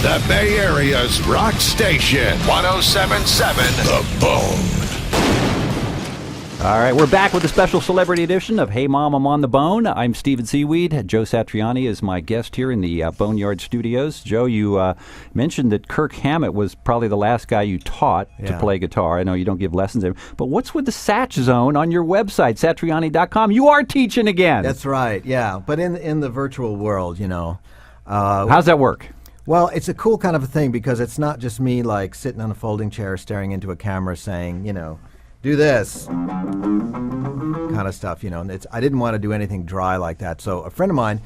The Bay Area's rock station, 107.7 The Bone. All right, we're back with a special celebrity edition of Hey Mom, I'm on the Bone. I'm Stephen Seaweed. Joe Satriani is my guest here in the Boneyard Studios. Joe, you mentioned that Kirk Hammett was probably the last guy you taught to play guitar. I know you don't give lessons there, but what's with the Satch Zone on your website, Satriani.com? You are teaching again. That's right, yeah. But in the virtual world, you know. How's that work? Well, it's a cool kind of a thing because it's not just me like sitting on a folding chair staring into a camera saying, you know, do this kind of stuff, you know. And I didn't want to do anything dry like that. So a friend of mine,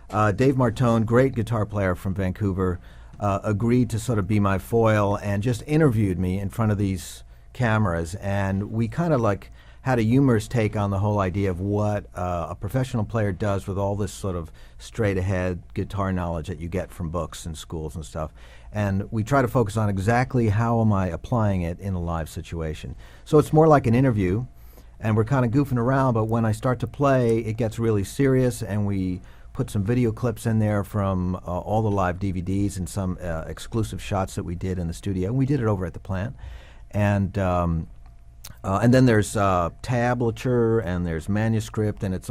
Dave Martone, great guitar player from Vancouver, agreed to sort of be my foil and just interviewed me in front of these cameras. And we kind of like had a humorous take on the whole idea of what a professional player does with all this sort of straight-ahead guitar knowledge that you get from books and schools and stuff. And we try to focus on exactly how am I applying it in a live situation. So it's more like an interview, and we're kind of goofing around, but when I start to play, it gets really serious, and we put some video clips in there from all the live DVDs and some exclusive shots that we did in the studio. And we did it over at the plant. And then there's tablature and there's manuscript, and it's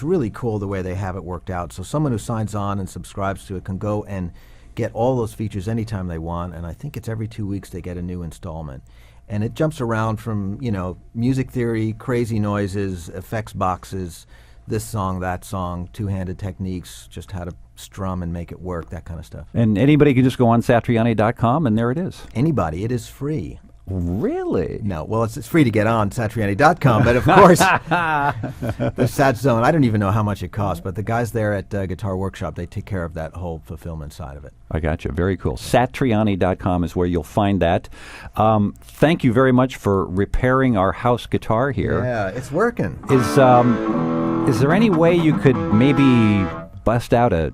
really cool the way they have it worked out. So someone who signs on and subscribes to it can go and get all those features anytime they want, and I think it's every 2 weeks they get a new installment. And it jumps around from, you know, music theory, crazy noises, effects boxes, this song, that song, two-handed techniques, just how to strum and make it work, that kind of stuff. And anybody can just go on Satriani.com, and there it is. Anybody. It is free. Really? No. Well, it's free to get on Satriani.com, but of course, the Satch Zone, I don't even know how much it costs, but the guys there at Guitar Workshop, they take care of that whole fulfillment side of it. I got you. Very cool. Satriani.com is where you'll find that. Thank you very much for repairing our house guitar here. Yeah, it's working. Is there any way you could maybe bust out a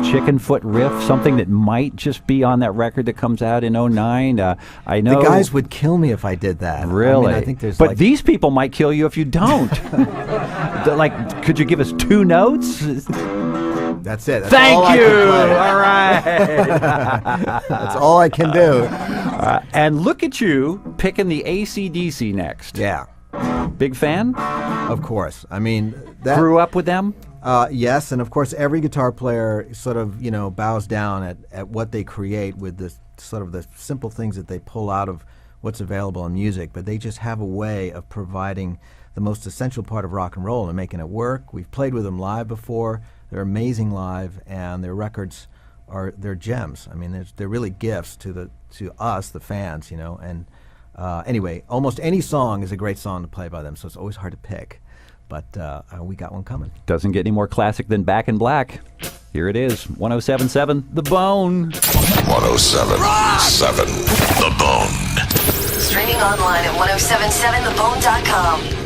chicken foot riff, something that might just be on that record that comes out in 09? I know the guys would kill me if I did that. Really? I mean, I think there's but these people might kill you if you don't. Like, could you give us 2 notes? That's it. That's Thank all you. All right. That's all I can do. And look at you picking the AC/DC next. Yeah. Big fan? Of course. I mean, that grew up with them? Yes, and of course every guitar player sort of, you know, bows down at what they create with the sort of the simple things that they pull out of what's available in music, but they just have a way of providing the most essential part of rock and roll and making it work. We've played with them live before. They're amazing live, and their records they're gems. I mean, they're really gifts to us, the fans, you know. And anyway, almost any song is a great song to play by them, so it's always hard to pick. But we got one coming. Doesn't get any more classic than Back in Black. Here it is, 107.7 The Bone. 107.7 The Bone. Streaming online at 1077thebone.com.